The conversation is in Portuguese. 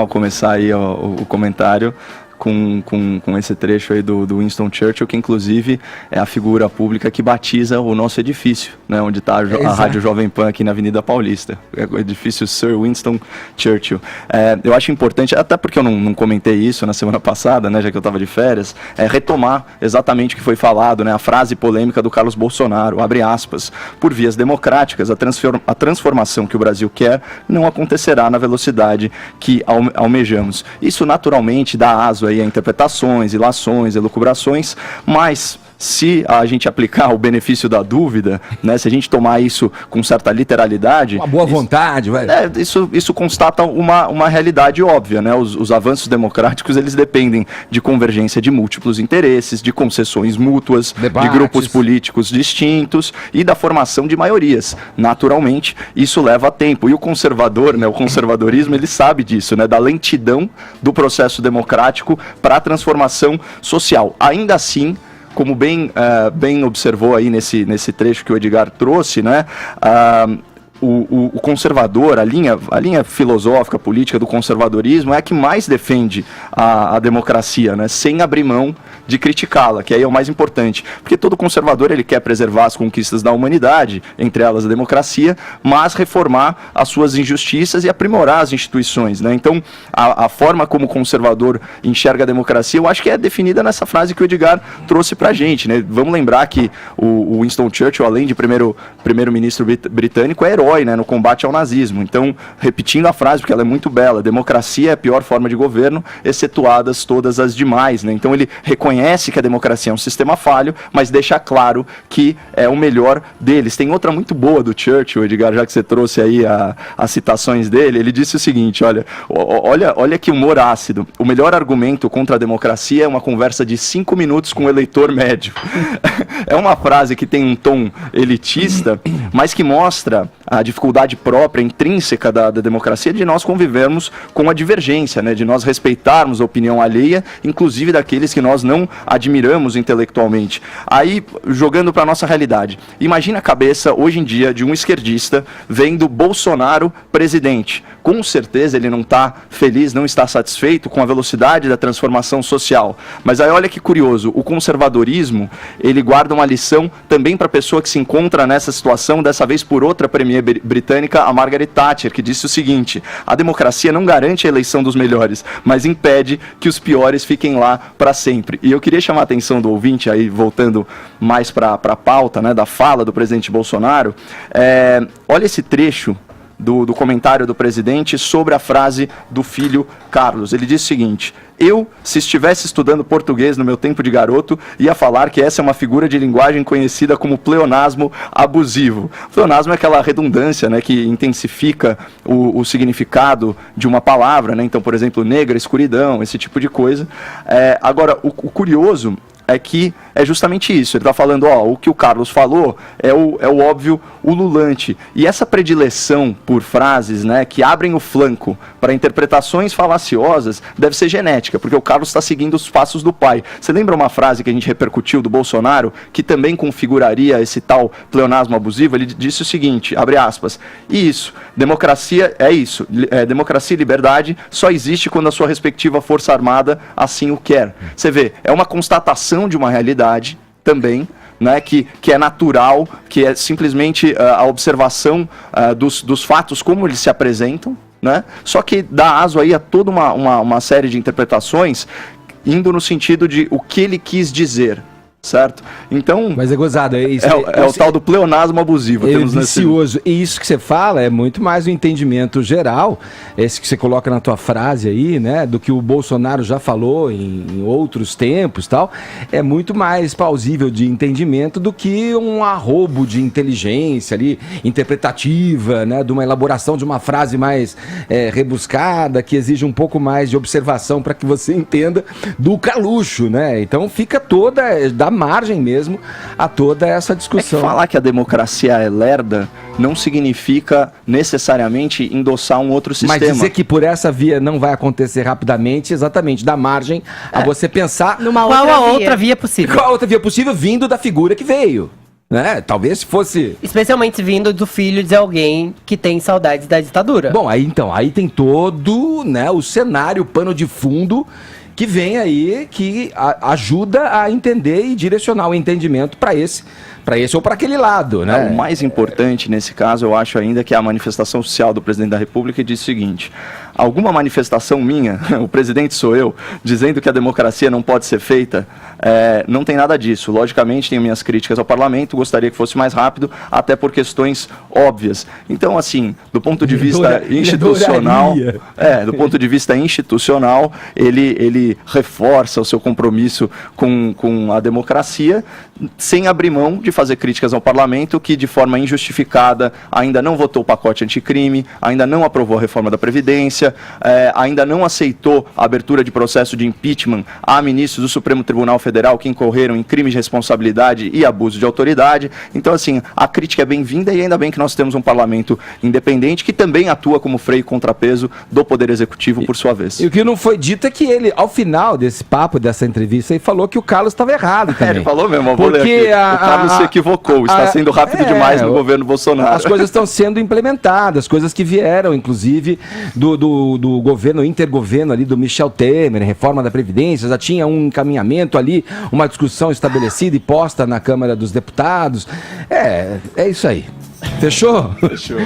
Ao começar aí o comentário com esse trecho aí do Winston Churchill, que inclusive é a figura pública que batiza o nosso edifício, né, onde está a Rádio Jovem Pan aqui na Avenida Paulista, o edifício Sir Winston Churchill. Eu acho importante, até porque eu não comentei isso na semana passada, né, já que eu estava de férias, retomar exatamente o que foi falado, né, a frase polêmica do Carlos Bolsonaro, abre aspas, por vias democráticas, a transformação que o Brasil quer não acontecerá na velocidade que almejamos. Isso naturalmente dá aso aí a interpretações, ilações, elucubrações, mas se a gente aplicar o benefício da dúvida, né, se a gente tomar isso com certa literalidade... Uma boa vontade, velho. Isso constata uma realidade óbvia, né? Os avanços democráticos, eles dependem de convergência de múltiplos interesses, de concessões mútuas, debates, de grupos políticos distintos e da formação de maiorias. Naturalmente, isso leva tempo. E o conservador, né, o conservadorismo, ele sabe disso, né, da lentidão do processo democrático para a transformação social. Ainda assim, como bem observou aí nesse trecho que o Edgar trouxe, né, o conservador, a linha filosófica, política do conservadorismo é a que mais defende a democracia, né, sem abrir mão de criticá-la, que aí é o mais importante. Porque todo conservador ele quer preservar as conquistas da humanidade, entre elas a democracia, mas reformar as suas injustiças e aprimorar as instituições, né? Então, a forma como o conservador enxerga a democracia, eu acho que é definida nessa frase que o Edgar trouxe pra gente, né? Vamos lembrar que o Winston Churchill, além de primeiro-ministro britânico, é herói, né, no combate ao nazismo. Então, repetindo a frase, porque ela é muito bela, democracia é a pior forma de governo, excetuadas todas as demais, né? Então ele reconhece que a democracia é um sistema falho, mas deixa claro que é o melhor deles. Tem outra muito boa do Churchill, Edgar, já que você trouxe aí as citações dele, ele disse o seguinte, olha que humor ácido, o melhor argumento contra a democracia é uma conversa de 5 minutos com o eleitor médio. É uma frase que tem um tom elitista, mas que mostra a dificuldade própria, intrínseca da democracia, de nós convivermos com a divergência, né, de nós respeitarmos a opinião alheia, inclusive daqueles que nós não admiramos intelectualmente. Aí, jogando para a nossa realidade, imagina a cabeça, hoje em dia, de um esquerdista vendo Bolsonaro presidente. Com certeza ele não está feliz, não está satisfeito com a velocidade da transformação social. Mas aí olha que curioso, o conservadorismo, ele guarda uma lição também para a pessoa que se encontra nessa situação, dessa vez por outra premier britânica, a Margaret Thatcher, que disse o seguinte: a democracia não garante a eleição dos melhores, mas impede que os piores fiquem lá para sempre. E eu queria chamar a atenção do ouvinte, aí voltando mais para a pauta, né, da fala do presidente Bolsonaro, olha esse trecho do comentário do presidente sobre a frase do filho Carlos. Ele disse o seguinte: eu, se estivesse estudando português no meu tempo de garoto, ia falar que essa é uma figura de linguagem conhecida como pleonasmo abusivo. Pleonasmo é aquela redundância, né, que intensifica o significado de uma palavra, né? Então, por exemplo, negra, escuridão, esse tipo de coisa. Agora, o curioso é que é justamente isso. Ele está falando, o que o Carlos falou é o óbvio ululante. E essa predileção por frases, né, que abrem o flanco para interpretações falaciosas deve ser genética, porque o Carlos está seguindo os passos do pai. Você lembra uma frase que a gente repercutiu do Bolsonaro, que também configuraria esse tal pleonasmo abusivo? Ele disse o seguinte, abre aspas, isso, democracia é isso, democracia e liberdade só existe quando a sua respectiva força armada assim o quer. Você vê, é uma constatação de uma realidade também, né, que é natural, que é simplesmente a observação dos fatos como eles se apresentam, né? Só que dá aso aí a toda uma série de interpretações indo no sentido de o que ele quis dizer. Certo? Então... Mas é gozado, é isso. É o tal do pleonasmo abusivo. É vicioso. E isso que você fala é muito mais o entendimento geral, esse que você coloca na tua frase aí, né, do que o Bolsonaro já falou em outros tempos e tal, é muito mais plausível de entendimento do que um arrobo de inteligência ali, interpretativa, né, de uma elaboração de uma frase mais rebuscada, que exige um pouco mais de observação para que você entenda do calucho, né? Então fica dá margem mesmo a toda essa discussão. É que falar que a democracia é lerda não significa necessariamente endossar um outro sistema. Mas dizer que por essa via não vai acontecer rapidamente, exatamente, dá margem a você pensar qual a outra via possível. Qual a outra via possível vindo da figura que veio. né? Talvez se fosse... Especialmente vindo do filho de alguém que tem saudades da ditadura. Bom, aí tem todo, né, o cenário, o pano de fundo que vem aí, que ajuda a entender e direcionar o entendimento para esse ou para aquele lado, né? O mais importante nesse caso, eu acho ainda que é a manifestação oficial do presidente da República, que diz o seguinte: alguma manifestação minha, o presidente sou eu, dizendo que a democracia não pode ser feita, não tem nada disso. Logicamente, tenho minhas críticas ao parlamento, gostaria que fosse mais rápido, até por questões óbvias. Então, assim, do ponto de vista institucional, ele reforça o seu compromisso com a democracia, sem abrir mão de fazer críticas ao parlamento, que de forma injustificada ainda não votou o pacote anticrime, ainda não aprovou a reforma da Previdência, ainda não aceitou a abertura de processo de impeachment a ministros do Supremo Tribunal Federal que incorreram em crimes de responsabilidade e abuso de autoridade. Então, assim, a crítica é bem-vinda, e ainda bem que nós temos um parlamento independente que também atua como freio e contrapeso do Poder Executivo, por sua vez. E o que não foi dito é que ele, ao final desse papo, dessa entrevista, ele falou que o Carlos estava errado também. Ele falou mesmo, vou ler aqui. O Carlos se equivocou, está sendo rápido demais no governo Bolsonaro. As coisas estão sendo implementadas, coisas que vieram, inclusive, do governo, intergoverno ali, do Michel Temer, reforma da Previdência, já tinha um encaminhamento ali, uma discussão estabelecida e posta na Câmara dos Deputados. É isso aí. Fechou? Fechou.